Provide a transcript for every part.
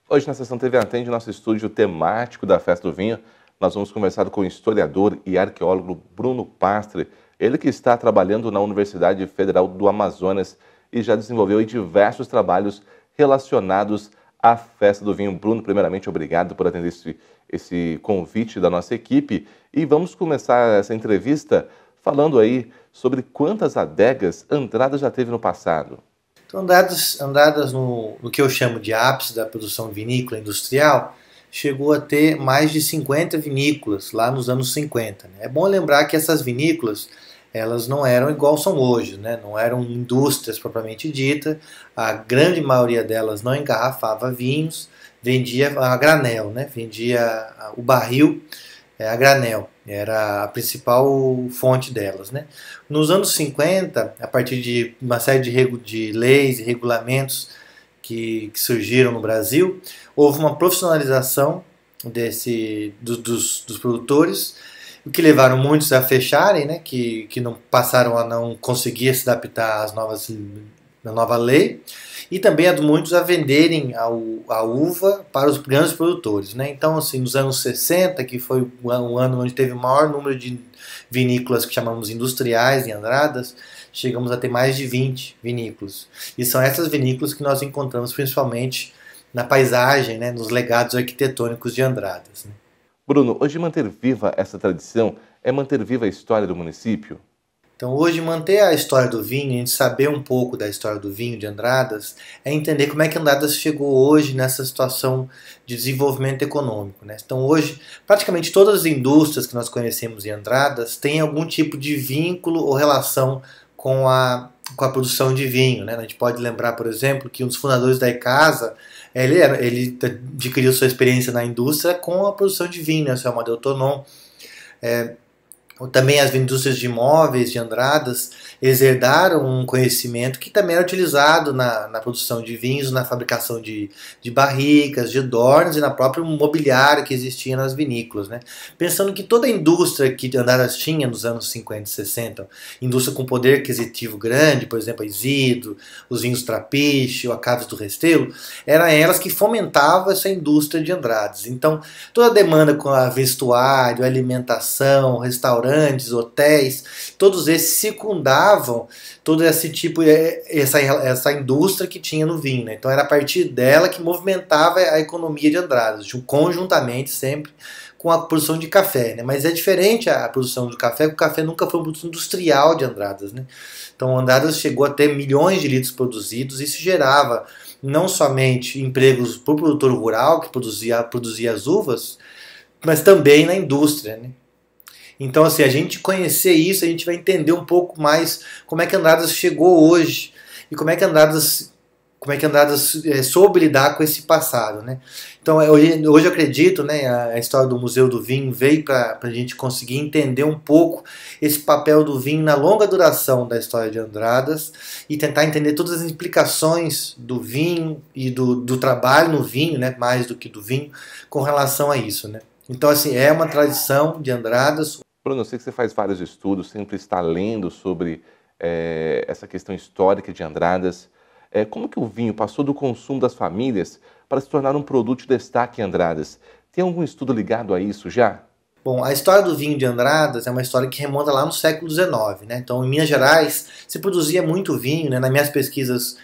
Hoje na Sessão TV Atende, nosso estúdio temático da Festa do Vinho, nós vamos conversar com o historiador e arqueólogo Bruno Pastre, ele que está trabalhando na Universidade Federal do Amazonas e já desenvolveu diversos trabalhos relacionados à Festa do Vinho. Bruno, primeiramente, obrigado por atender esse convite da nossa equipe e vamos começar essa entrevista falando aí sobre quantas adegas Andradas já teve no passado. Então, Andradas no que eu chamo de ápice da produção vinícola industrial, chegou a ter mais de 50 vinícolas lá nos anos 50. Né? É bom lembrar que essas vinícolas, elas não eram igual são hoje, né? Não eram indústrias propriamente dita, a grande maioria delas não engarrafava vinhos, vendia a granel, né? Vendia o barril a granel, era a principal fonte delas. Né? Nos anos 50, a partir de uma série de leis e regulamentos que surgiram no Brasil, houve uma profissionalização dos produtores, o que levaram muitos a fecharem, né? que não passaram a não conseguir se adaptar à nova lei, e também muitos a venderem a uva para os grandes produtores. Né? Então, assim, nos anos 60, que foi o ano onde teve o maior número de vinícolas que chamamos industriais em Andradas, chegamos a ter mais de 20 vinícolas. E são essas vinícolas que nós encontramos principalmente na paisagem, né, nos legados arquitetônicos de Andradas. Né? Bruno, hoje manter viva essa tradição é manter viva a história do município? Então hoje manter a história do vinho, a gente saber um pouco da história do vinho de Andradas, é entender como é que Andradas chegou hoje nessa situação de desenvolvimento econômico. Né? Então hoje, praticamente todas as indústrias que nós conhecemos em Andradas têm algum tipo de vínculo ou relação com a produção de vinho. Né? A gente pode lembrar, por exemplo, que um dos fundadores da Icasa, ele adquiriu sua experiência na indústria com a produção de vinho, né? O seu Amadeu Tonon. Também as indústrias de imóveis de Andradas herdaram um conhecimento que também era utilizado na produção de vinhos, na fabricação de barricas, de adornos e na própria mobiliário que existia nas vinícolas. Né? Pensando que toda a indústria que Andradas tinha nos anos 50 e 60, indústria com poder aquisitivo grande, por exemplo, a Isidro, os vinhos Trapiche, o Acados do Restelo, eram elas que fomentavam essa indústria de Andradas. Então, toda a demanda com a vestuário, alimentação, restaurantes, hotéis, todos esses circundavam todo esse tipo, essa indústria que tinha no vinho. Né? Então era a partir dela que movimentava a economia de Andradas, conjuntamente sempre com a produção de café. Né? Mas é diferente a produção de café, porque o café nunca foi um produto industrial de Andradas. Né? Então Andradas chegou a ter milhões de litros produzidos, e isso gerava não somente empregos para o produtor rural, que produzia as uvas, mas também na indústria. Né? Então, assim, a gente conhecer isso, a gente vai entender um pouco mais como é que Andradas chegou hoje e como é que Andradas soube lidar com esse passado. Né? Então, hoje eu acredito, né, a história do Museu do Vinho veio para a gente conseguir entender um pouco esse papel do vinho na longa duração da história de Andradas e tentar entender todas as implicações do vinho e do trabalho no vinho, né, mais do que do vinho, com relação a isso. Né? Então, assim, é uma tradição de Andradas. Bruno, eu sei que você faz vários estudos, sempre está lendo sobre essa questão histórica de Andradas. Como que o vinho passou do consumo das famílias para se tornar um produto de destaque em Andradas? Tem algum estudo ligado a isso já? Bom, a história do vinho de Andradas é uma história que remonta lá no século XIX. Né? Então, em Minas Gerais, se produzia muito vinho. Né? Nas minhas pesquisas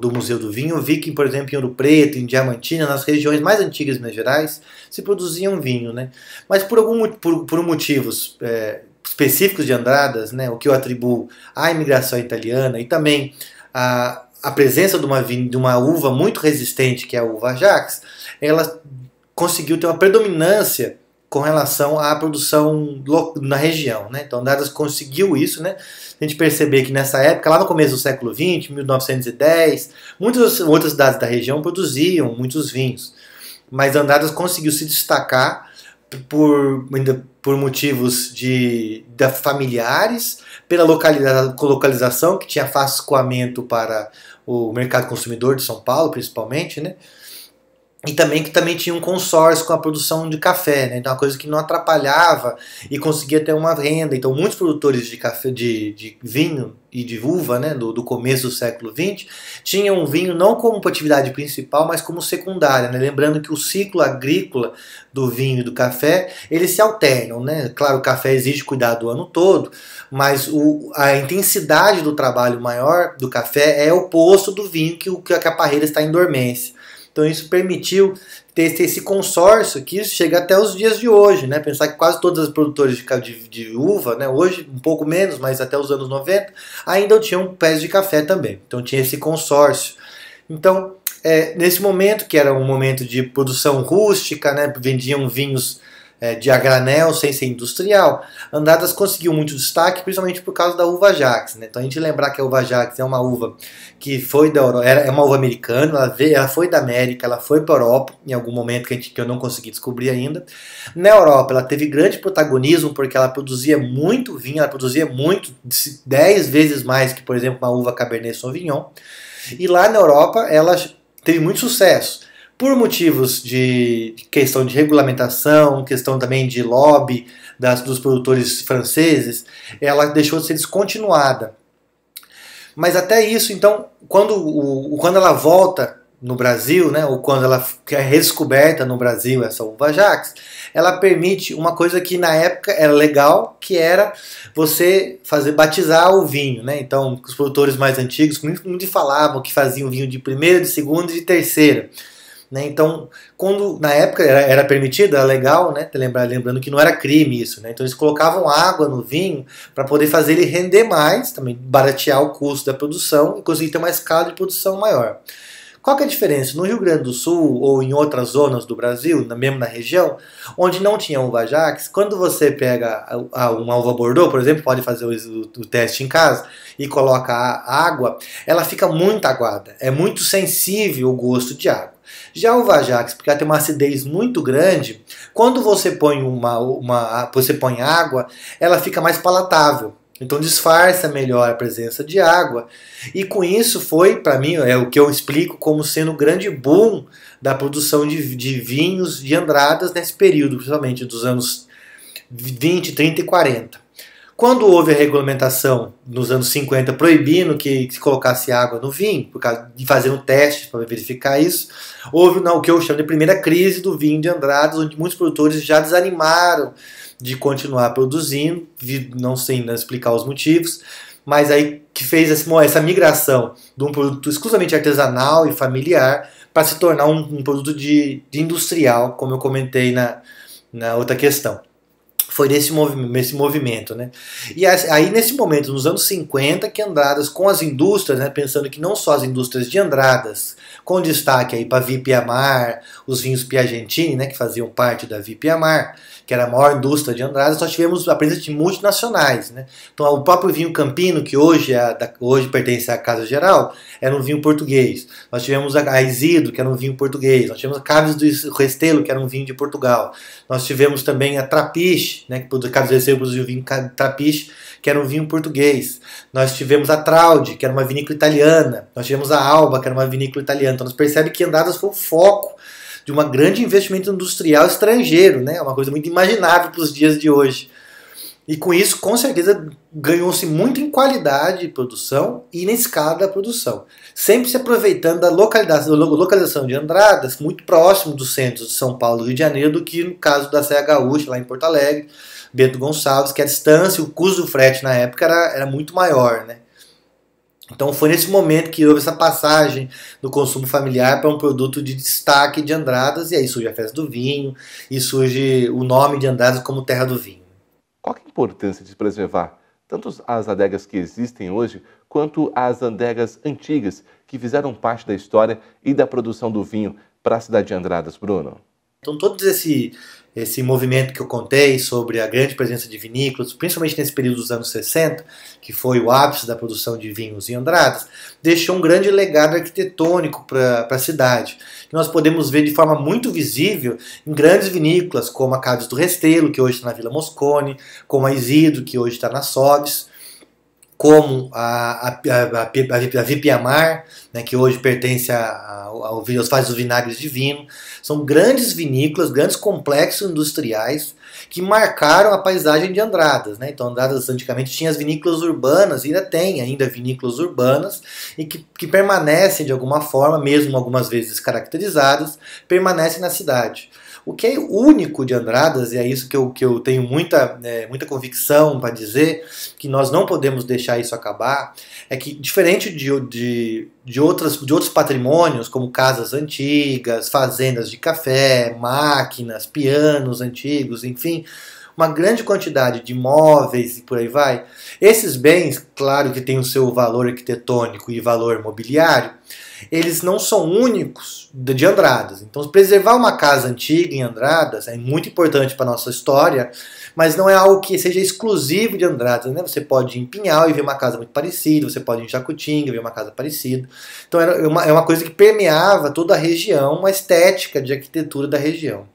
do Museu do Vinho, eu vi que, por exemplo, em Ouro Preto, em Diamantina, nas regiões mais antigas de Minas Gerais, se produziam vinho. Né? Mas por motivos específicos de Andradas, né, o que eu atribuo à imigração italiana e também a presença de uma uva muito resistente, que é a uva Ajax, ela conseguiu ter uma predominância com relação à produção na região. Né? Então, Andradas conseguiu isso. Né? A gente perceber que nessa época, lá no começo do século XX, 1910, muitas outras cidades da região produziam muitos vinhos. Mas Andradas conseguiu se destacar por motivos familiares, pela localização, que tinha fácil escoamento para o mercado consumidor de São Paulo, principalmente, né? e também que também tinha um consórcio com a produção de café, né? Então uma coisa que não atrapalhava e conseguia ter uma renda. Então muitos produtores de café, de vinho e de uva, né, do começo do século XX, tinham o vinho não como atividade principal, mas como secundária, né? Lembrando que o ciclo agrícola do vinho e do café, eles se alternam, né? Claro, o café exige cuidado o ano todo, mas a intensidade do trabalho maior do café é oposto do vinho, que a parreira está em dormência. Então isso permitiu ter esse consórcio que chega até os dias de hoje, né? Pensar que quase todas as produtoras de uva, né? Hoje um pouco menos, mas até os anos 90, ainda tinham pés de café também. Então tinha esse consórcio. Então, nesse momento, que era um momento de produção rústica, né? Vendiam vinhos de a granel, sem ser industrial, Andradas conseguiu muito destaque, principalmente por causa da uva Jacques, né? Então a gente lembrar que a uva Jacques é uma uva que foi da Europa, é uma uva americana, ela foi da América, ela foi para a Europa, em algum momento que eu não consegui descobrir ainda. Na Europa ela teve grande protagonismo porque ela produzia muito vinho, ela produzia muito, 10 vezes mais que, por exemplo, uma uva Cabernet Sauvignon. E lá na Europa ela teve muito sucesso. Por motivos de questão de regulamentação, questão também de lobby dos produtores franceses, ela deixou de ser descontinuada. Mas até isso, então, quando ela volta no Brasil, né, ou quando ela é redescoberta no Brasil, essa uva Jacques, ela permite uma coisa que na época era legal, que era você batizar o vinho, né? Então, os produtores mais antigos muito falavam que faziam vinho de primeira, de segunda e de terceira. Né? Então, quando na época era permitido, era legal, né? Lembrando que não era crime isso, né? Então eles colocavam água no vinho para poder fazer ele render mais, também baratear o custo da produção e conseguir ter uma escala de produção maior. Qual que é a diferença? No Rio Grande do Sul ou em outras zonas do Brasil, mesmo na região, onde não tinha uva Jacques, quando você pega uma uva Bordeaux, por exemplo, pode fazer o teste em casa e coloca a água, ela fica muito aguada, é muito sensível o gosto de água. Já a uva Jacques, porque ela tem uma acidez muito grande, quando você põe você põe água, ela fica mais palatável. Então disfarça melhor a presença de água. E com isso foi, para mim, é o que eu explico como sendo o grande boom da produção de vinhos de Andradas nesse período, principalmente dos anos 20, 30 e 40. Quando houve a regulamentação nos anos 50 proibindo que se colocasse água no vinho, por causa de fazer um teste para verificar isso, houve o que eu chamo de primeira crise do vinho de Andradas, onde muitos produtores já desanimaram de continuar produzindo, não sei ainda explicar os motivos, mas aí que fez essa migração de um produto exclusivamente artesanal e familiar para se tornar um produto de industrial, como eu comentei na outra questão. Foi nesse movimento, né? E aí nesse momento, nos anos 50, que Andradas com as indústrias, né, pensando que não só as indústrias de Andradas, com destaque aí para Vipi Amar, os vinhos Piagentini, né, que faziam parte da Vipi Amar, que era a maior indústria de Andradas, nós tivemos a presença de multinacionais, né? Então o próprio vinho Campino, que hoje pertence à Casa Geral, era um vinho português. Nós tivemos a Isidro, que era um vinho português. Nós tivemos a Caves do Restelo, que era um vinho de Portugal. Nós tivemos também a Trapiche, né, que Caves do Restelo produziu o vinho Trapiche, que era um vinho português. Nós tivemos a Traude, que era uma vinícola italiana. Nós tivemos a Alba, que era uma vinícola italiana. Então nós percebemos que Andradas foi o foco de um grande investimento industrial estrangeiro, né? Uma coisa muito imaginável para os dias de hoje. E com isso, com certeza, ganhou-se muito em qualidade de produção e na escala da produção. Sempre se aproveitando da localização de Andradas, muito próximo dos centros de São Paulo e Rio de Janeiro, do que no caso da Serra Gaúcha, lá em Porto Alegre, Bento Gonçalves, que a distância, o custo do frete na época era muito maior, né? Então foi nesse momento que houve essa passagem do consumo familiar para um produto de destaque de Andradas, e aí surge a festa do vinho, e surge o nome de Andradas como terra do vinho. Qual que é a importância de preservar tanto as adegas que existem hoje, quanto as adegas antigas que fizeram parte da história e da produção do vinho para a cidade de Andradas, Bruno? Então todo esse movimento que eu contei sobre a grande presença de vinícolas, principalmente nesse período dos anos 60, que foi o ápice da produção de vinhos em Andradas, deixou um grande legado arquitetônico para a cidade, que nós podemos ver de forma muito visível em grandes vinícolas, como a Caves do Restelo, que hoje está na Vila Moscone, como a Isidro, que hoje está na Sobes, como a Vipiamar, né, que hoje pertence aos Vales dos Vinagres de Vinho. São grandes vinícolas, grandes complexos industriais que marcaram a paisagem de Andradas, né? Então Andradas antigamente tinha as vinícolas urbanas, e ainda tem vinícolas urbanas, e que permanecem de alguma forma, mesmo algumas vezes descaracterizadas, permanecem na cidade. O que é único de Andradas, e é isso que eu tenho muita convicção para dizer, que nós não podemos deixar isso acabar, é que diferente de outros patrimônios, como casas antigas, fazendas de café, máquinas, pianos antigos, enfim, uma grande quantidade de móveis e por aí vai, esses bens, claro que têm o seu valor arquitetônico e valor mobiliário, eles não são únicos de Andradas. Então, preservar uma casa antiga em Andradas é muito importante para a nossa história, mas não é algo que seja exclusivo de Andradas, né? Você pode ir em Pinhal e ver uma casa muito parecida, você pode ir em Jacutinga e ver uma casa parecida. Então, é uma coisa que permeava toda a região, uma estética de arquitetura da região.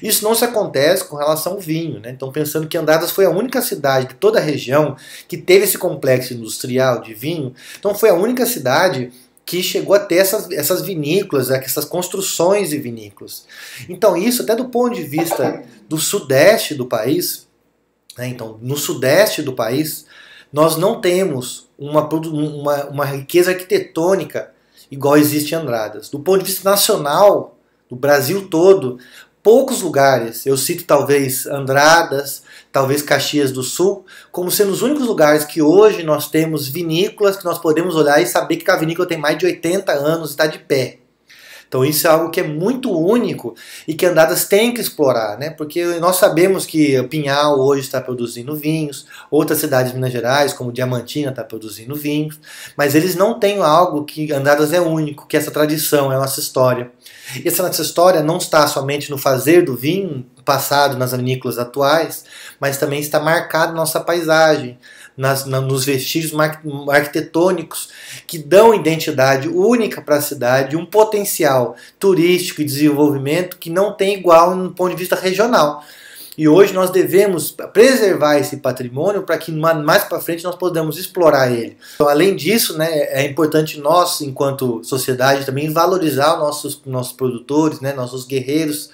Isso não se acontece com relação ao vinho, né? Então, pensando que Andradas foi a única cidade de toda a região que teve esse complexo industrial de vinho, então foi a única cidade que chegou a ter essas vinícolas, essas construções de vinícolas. Então isso, até do ponto de vista do sudeste do país, né? Então no sudeste do país, nós não temos uma riqueza arquitetônica igual existe em Andradas. Do ponto de vista nacional, do Brasil todo, poucos lugares, eu cito talvez Andradas, talvez Caxias do Sul, como sendo os únicos lugares que hoje nós temos vinícolas que nós podemos olhar e saber que a vinícola tem mais de 80 anos e está de pé. Então isso é algo que é muito único e que Andradas tem que explorar, né? Porque nós sabemos que Pinhal hoje está produzindo vinhos, outras cidades de Minas Gerais, como Diamantina, está produzindo vinhos, mas eles não têm algo que Andradas é único, que essa tradição, é a nossa história. E essa nossa história não está somente no fazer do vinho passado nas vinícolas atuais, mas também está marcada na nossa paisagem, nos vestígios arquitetônicos que dão identidade única para a cidade, um potencial turístico e desenvolvimento que não tem igual no ponto de vista regional. E hoje nós devemos preservar esse patrimônio para que mais para frente nós podamos explorar ele. Então, além disso, né, é importante nós, enquanto sociedade, também valorizar os nossos produtores, né, nossos guerreiros,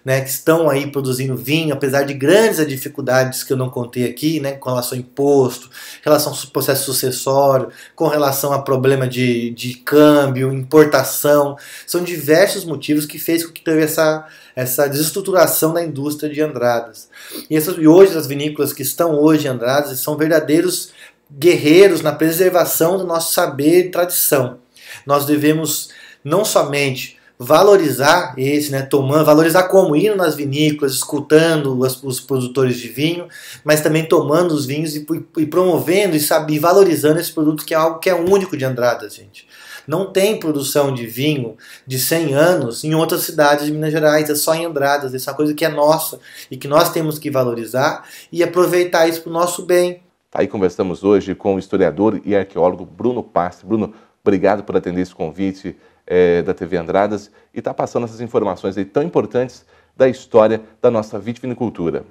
né, que estão aí produzindo vinho, apesar de grandes dificuldades que eu não contei aqui, né, com relação ao imposto, relação ao processo sucessório, com relação a problema de câmbio, importação. São diversos motivos que fez com que teve essa desestruturação da indústria de Andradas. E hoje as vinícolas que estão hoje em Andradas são verdadeiros guerreiros na preservação do nosso saber e tradição. Nós devemos não somente valorizar valorizar como indo nas vinícolas, escutando os produtores de vinho, mas também tomando os vinhos e promovendo e valorizando esse produto, que é algo que é único de Andradas, gente. Não tem produção de vinho de 100 anos em outras cidades de Minas Gerais, é só em Andradas. Essa é uma coisa que é nossa e que nós temos que valorizar e aproveitar isso para o nosso bem. Aí conversamos hoje com o historiador e arqueólogo Bruno Pastre. Bruno, obrigado por atender esse convite da TV Andradas e estar passando essas informações aí tão importantes da história da nossa vitivinicultura.